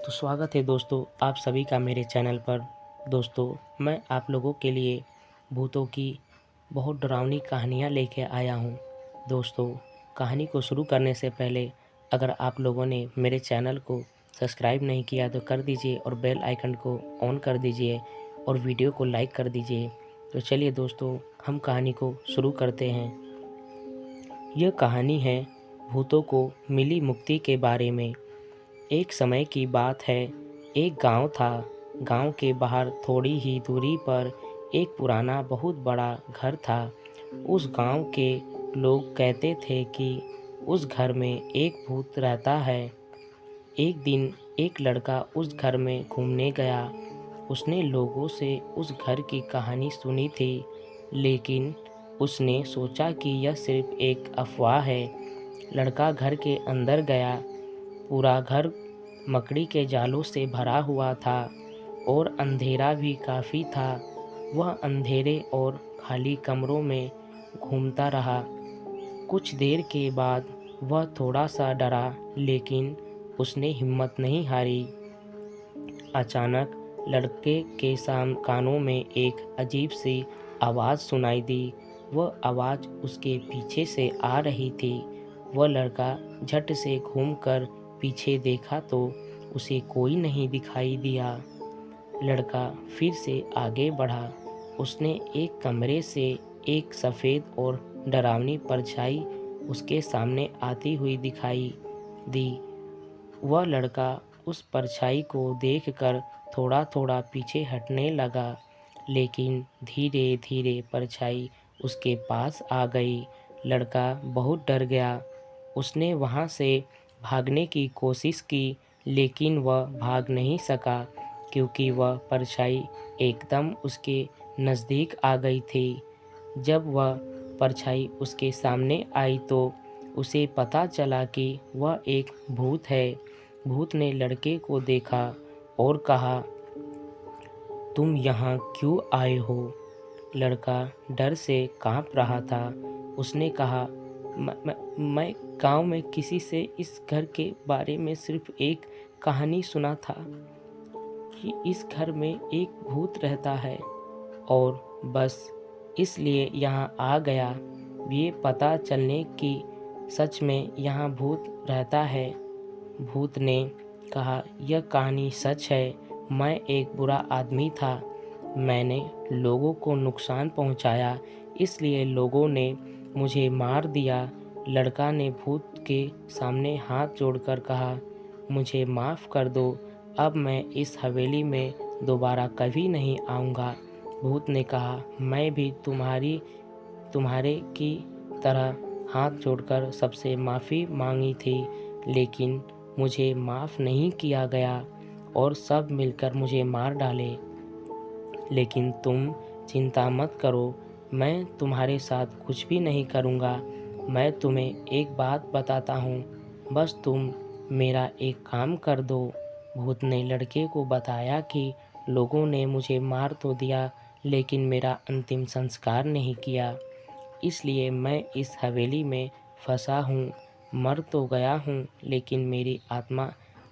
तो स्वागत है दोस्तों आप सभी का मेरे चैनल पर। दोस्तों मैं आप लोगों के लिए भूतों की बहुत डरावनी कहानियाँ लेके आया हूँ। दोस्तों कहानी को शुरू करने से पहले अगर आप लोगों ने मेरे चैनल को सब्सक्राइब नहीं किया तो कर दीजिए और बेल आइकन को ऑन कर दीजिए और वीडियो को लाइक कर दीजिए। तो चलिए दोस्तों हम कहानी को शुरू करते हैं। यह कहानी है भूतों को मिली मुक्ति के बारे में। एक समय की बात है, एक गांव था। गांव के बाहर थोड़ी ही दूरी पर एक पुराना बहुत बड़ा घर था। उस गांव के लोग कहते थे कि उस घर में एक भूत रहता है। एक दिन एक लड़का उस घर में घूमने गया। उसने लोगों से उस घर की कहानी सुनी थी, लेकिन उसने सोचा कि यह सिर्फ एक अफवाह है। लड़का घर के अंदर गया। पूरा घर मकड़ी के जालों से भरा हुआ था और अंधेरा भी काफ़ी था। वह अंधेरे और खाली कमरों में घूमता रहा। कुछ देर के बाद वह थोड़ा सा डरा, लेकिन उसने हिम्मत नहीं हारी। अचानक लड़के के कानों में एक अजीब सी आवाज़ सुनाई दी। वह आवाज़ उसके पीछे से आ रही थी। वह लड़का झट से घूमकर पीछे देखा तो उसे कोई नहीं दिखाई दिया। लड़का फिर से आगे बढ़ा। उसने एक कमरे से एक सफ़ेद और डरावनी परछाई उसके सामने आती हुई दिखाई दी। वह लड़का उस परछाई को देखकर थोड़ा थोड़ा पीछे हटने लगा, लेकिन धीरे धीरे परछाई उसके पास आ गई। लड़का बहुत डर गया। उसने वहाँ से भागने की कोशिश की, लेकिन वह भाग नहीं सका क्योंकि वह परछाई एकदम उसके नज़दीक आ गई थी। जब वह परछाई उसके सामने आई तो उसे पता चला कि वह एक भूत है। भूत ने लड़के को देखा और कहा, तुम यहाँ क्यों आए हो? लड़का डर से काँप रहा था। उसने कहा, मैं गांव में किसी से इस घर के बारे में सिर्फ एक कहानी सुना था कि इस घर में एक भूत रहता है, और बस इसलिए यहाँ आ गया, ये पता चलने कि सच में यहाँ भूत रहता है। भूत ने कहा, यह कहानी सच है। मैं एक बुरा आदमी था। मैंने लोगों को नुकसान पहुँचाया, इसलिए लोगों ने मुझे मार दिया। लड़का ने भूत के सामने हाथ जोड़कर कहा, मुझे माफ़ कर दो, अब मैं इस हवेली में दोबारा कभी नहीं आऊँगा। भूत ने कहा, मैं भी तुम्हारे की तरह हाथ जोड़कर सबसे माफ़ी मांगी थी, लेकिन मुझे माफ़ नहीं किया गया और सब मिलकर मुझे मार डाले। लेकिन तुम चिंता मत करो, मैं तुम्हारे साथ कुछ भी नहीं करूँगा। मैं तुम्हें एक बात बताता हूँ, बस तुम मेरा एक काम कर दो। भूत ने लड़के को बताया कि लोगों ने मुझे मार तो दिया, लेकिन मेरा अंतिम संस्कार नहीं किया, इसलिए मैं इस हवेली में फंसा हूँ। मर तो गया हूँ, लेकिन मेरी आत्मा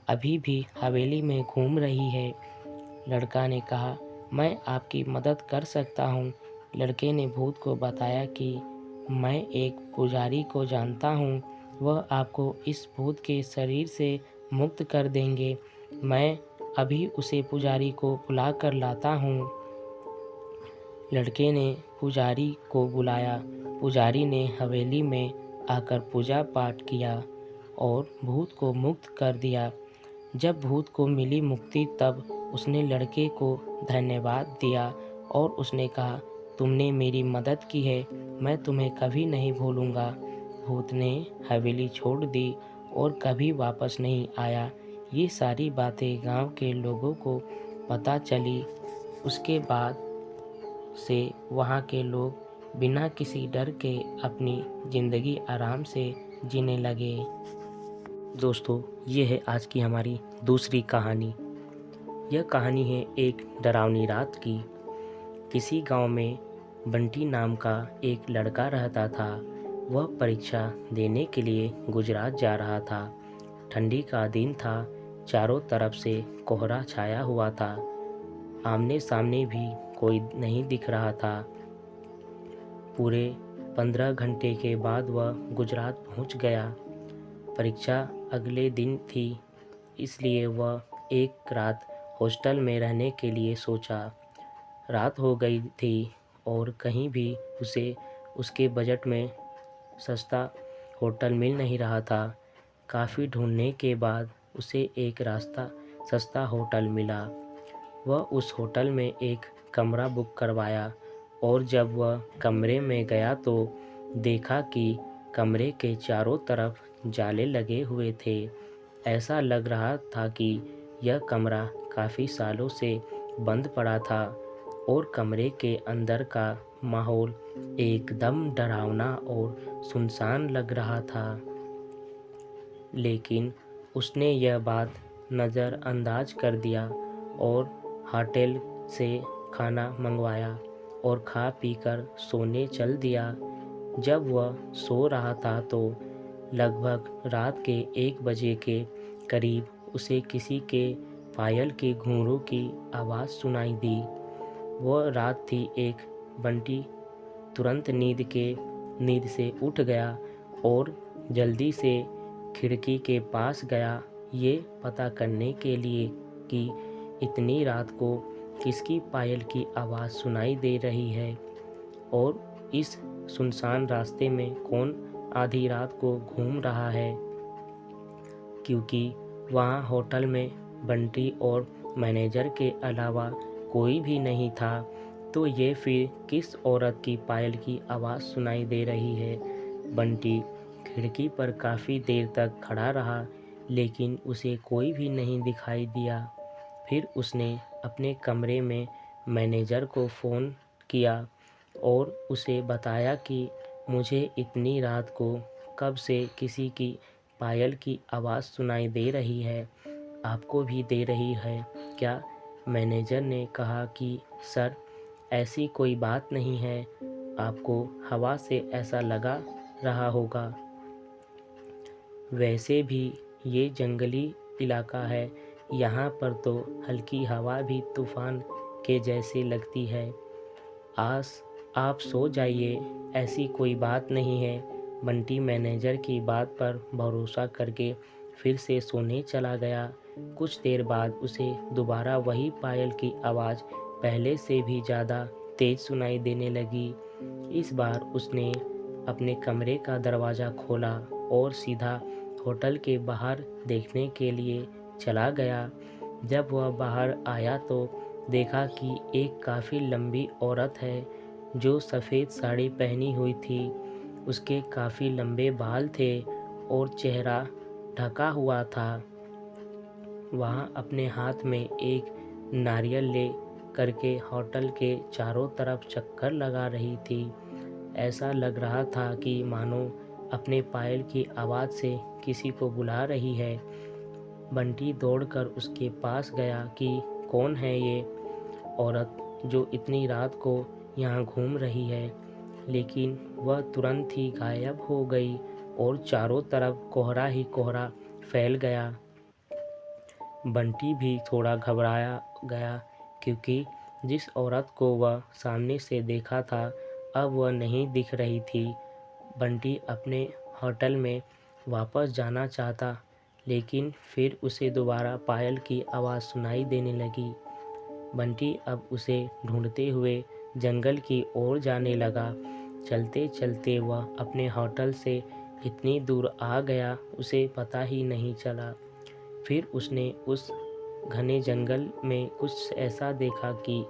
अभी भी हवेली में घूम रही है। लड़का ने कहा, मैं आपकी मदद कर सकता हूँ। लड़के ने भूत को बताया कि मैं एक पुजारी को जानता हूँ, वह आपको इस भूत के शरीर से मुक्त कर देंगे। मैं अभी उसे पुजारी को बुला कर लाता हूँ। लड़के ने पुजारी को बुलाया। पुजारी ने हवेली में आकर पूजा पाठ किया और भूत को मुक्त कर दिया। जब भूत को मिली मुक्ति तब उसने लड़के को धन्यवाद दिया और उसने कहा, तुमने मेरी मदद की है, मैं तुम्हें कभी नहीं भूलूंगा। भूत ने हवेली छोड़ दी और कभी वापस नहीं आया। ये सारी बातें गांव के लोगों को पता चली। उसके बाद से वहाँ के लोग बिना किसी डर के अपनी ज़िंदगी आराम से जीने लगे। दोस्तों ये है आज की हमारी दूसरी कहानी। यह कहानी है एक डरावनी रात की। किसी गांव में बंटी नाम का एक लड़का रहता था। वह परीक्षा देने के लिए गुजरात जा रहा था। ठंडी का दिन था। चारों तरफ से कोहरा छाया हुआ था। आमने सामने भी कोई नहीं दिख रहा था। पूरे 15 घंटे के बाद वह गुजरात पहुंच गया। परीक्षा अगले दिन थी, इसलिए वह एक रात हॉस्टल में रहने के लिए सोचा। रात हो गई थी और कहीं भी उसे उसके बजट में सस्ता होटल मिल नहीं रहा था। काफ़ी ढूंढने के बाद उसे एक सस्ता होटल मिला। वह उस होटल में एक कमरा बुक करवाया और जब वह कमरे में गया तो देखा कि कमरे के चारों तरफ जाले लगे हुए थे। ऐसा लग रहा था कि यह कमरा काफ़ी सालों से बंद पड़ा था और कमरे के अंदर का माहौल एकदम डरावना और सुनसान लग रहा था। लेकिन उसने यह बात नज़रअंदाज कर दिया और होटल से खाना मंगवाया और खा पीकर सोने चल दिया। जब वह सो रहा था तो लगभग रात के 1 बजे के करीब उसे किसी के पायल के घुंघरू की आवाज़ सुनाई दी। वह रात थी एक। बंटी तुरंत नींद से उठ गया और जल्दी से खिड़की के पास गया, ये पता करने के लिए कि इतनी रात को किसकी पायल की आवाज़ सुनाई दे रही है और इस सुनसान रास्ते में कौन आधी रात को घूम रहा है। क्योंकि वहाँ होटल में बंटी और मैनेजर के अलावा कोई भी नहीं था, तो ये फिर किस औरत की पायल की आवाज़ सुनाई दे रही है। बंटी खिड़की पर काफ़ी देर तक खड़ा रहा, लेकिन उसे कोई भी नहीं दिखाई दिया। फिर उसने अपने कमरे में मैनेजर को फ़ोन किया और उसे बताया कि मुझे इतनी रात को कब से किसी की पायल की आवाज़ सुनाई दे रही है, आपको भी दे रही है क्या? मैनेजर ने कहा कि सर, ऐसी कोई बात नहीं है, आपको हवा से ऐसा लगा रहा होगा। वैसे भी ये जंगली इलाका है, यहाँ पर तो हल्की हवा भी तूफ़ान के जैसे लगती है। आप सो जाइए, ऐसी कोई बात नहीं है। बंटी मैनेजर की बात पर भरोसा करके फिर से सोने चला गया। कुछ देर बाद उसे दोबारा वही पायल की आवाज़ पहले से भी ज़्यादा तेज़ सुनाई देने लगी। इस बार उसने अपने कमरे का दरवाज़ा खोला और सीधा होटल के बाहर देखने के लिए चला गया। जब वह बाहर आया तो देखा कि एक काफ़ी लंबी औरत है जो सफ़ेद साड़ी पहनी हुई थी। उसके काफ़ी लंबे बाल थे और चेहरा ढका हुआ था। वहाँ अपने हाथ में एक नारियल ले करके होटल के चारों तरफ चक्कर लगा रही थी। ऐसा लग रहा था कि मानो अपने पायल की आवाज़ से किसी को बुला रही है। बंटी दौड़कर उसके पास गया कि कौन है ये औरत जो इतनी रात को यहाँ घूम रही है, लेकिन वह तुरंत ही गायब हो गई और चारों तरफ कोहरा ही कोहरा फैल गया। बंटी भी थोड़ा घबराया गया, क्योंकि जिस औरत को वह सामने से देखा था अब वह नहीं दिख रही थी। बंटी अपने होटल में वापस जाना चाहता, लेकिन फिर उसे दोबारा पायल की आवाज़ सुनाई देने लगी। बंटी अब उसे ढूंढते हुए जंगल की ओर जाने लगा। चलते चलते वह अपने होटल से इतनी दूर आ गया, उसे पता ही नहीं चला। फिर उसने उस घने जंगल में कुछ ऐसा देखा कि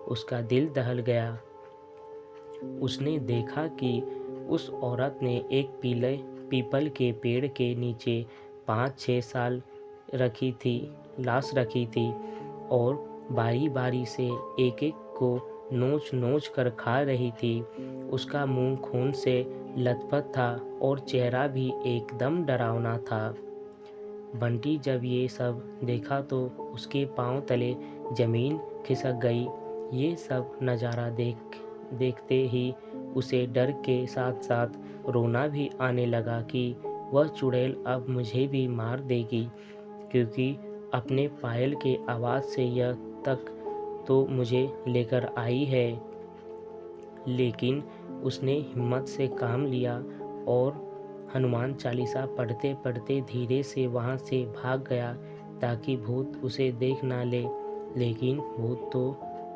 उसका दिल दहल गया। उसने देखा कि उस औरत ने एक पीपल के पेड़ के नीचे 5-6 साल लाश रखी थी और बारी बारी से एक एक को नोच नोच कर खा रही थी। उसका मुंह खून से लथपथ था और चेहरा भी एकदम डरावना था। बंटी जब ये सब देखा तो उसके पांव तले ज़मीन खिसक गई। ये सब नज़ारा देखते ही उसे डर के साथ साथ रोना भी आने लगा कि वह चुड़ैल अब मुझे भी मार देगी, क्योंकि अपने पायल के आवाज़ से यह तक तो मुझे लेकर आई है। लेकिन उसने हिम्मत से काम लिया और हनुमान चालीसा पढ़ते पढ़ते धीरे से वहाँ से भाग गया ताकि भूत उसे देख ना ले। लेकिन भूत तो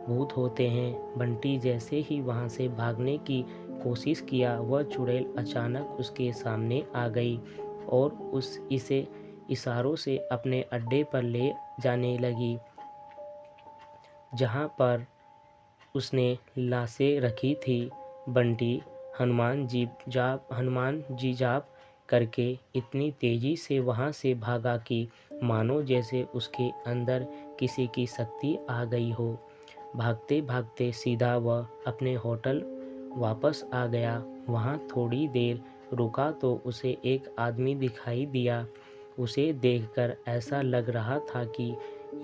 भूत होते हैं। बंटी जैसे ही वहाँ से भागने की कोशिश किया, वह चुड़ैल अचानक उसके सामने आ गई और इसे इशारों से अपने अड्डे पर ले जाने लगी, जहाँ पर उसने लाशें रखी थी। बंटी हनुमान जी जाप करके इतनी तेजी से वहाँ से भागा कि मानो जैसे उसके अंदर किसी की शक्ति आ गई हो। भागते भागते सीधा वह अपने होटल वापस आ गया। वहाँ थोड़ी देर रुका तो उसे एक आदमी दिखाई दिया। उसे देखकर ऐसा लग रहा था कि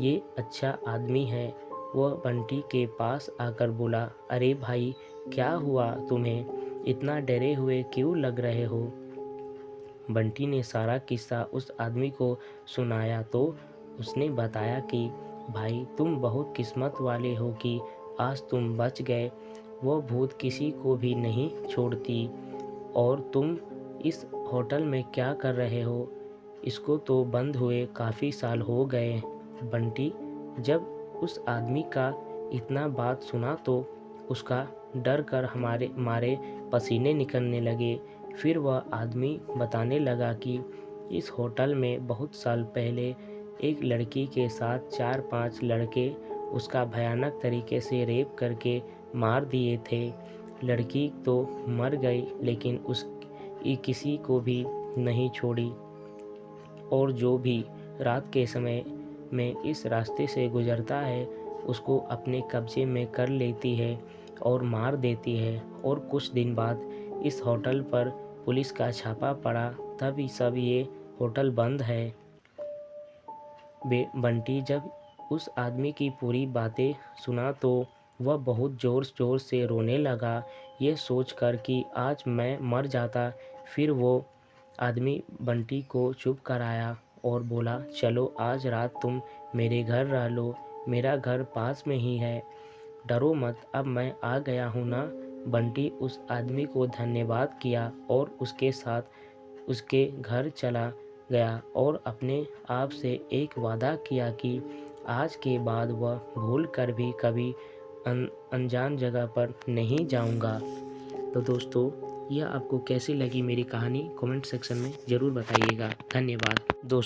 ये अच्छा आदमी है। वह बंटी के पास आकर बोला, अरे भाई, क्या हुआ तुम्हें? इतना डरे हुए क्यों लग रहे हो? बंटी ने सारा किस्सा उस आदमी को सुनाया तो उसने बताया कि भाई, तुम बहुत किस्मत वाले हो कि आज तुम बच गए। वो भूत किसी को भी नहीं छोड़ती। और तुम इस होटल में क्या कर रहे हो? इसको तो बंद हुए काफ़ी साल हो गए। बंटी जब उस आदमी का इतना बात सुना तो उसका डर कर हमारे मारे पसीने निकलने लगे। फिर वह आदमी बताने लगा कि इस होटल में बहुत साल पहले एक लड़की के साथ 4-5 लड़के उसका भयानक तरीके से रेप करके मार दिए थे। लड़की तो मर गई लेकिन किसी को भी नहीं छोड़ी, और जो भी रात के समय में इस रास्ते से गुजरता है उसको अपने कब्जे में कर लेती है और मार देती है। और कुछ दिन बाद इस होटल पर पुलिस का छापा पड़ा, तब ये होटल बंद है। बंटी जब उस आदमी की पूरी बातें सुना तो वह बहुत ज़ोर ज़ोर से रोने लगा, ये सोचकर कि आज मैं मर जाता। फिर वो आदमी बंटी को चुप कराया और बोला, चलो आज रात तुम मेरे घर रह लो, मेरा घर पास में ही है, डरो मत, अब मैं आ गया हूँ ना। बंटी उस आदमी को धन्यवाद किया और उसके साथ उसके घर चला गया और अपने आप से एक वादा किया कि आज के बाद वह भूल कर भी कभी अनजान जगह पर नहीं जाऊंगा। तो दोस्तों, यह आपको कैसी लगी मेरी कहानी, कमेंट सेक्शन में ज़रूर बताइएगा। धन्यवाद दोस्तों।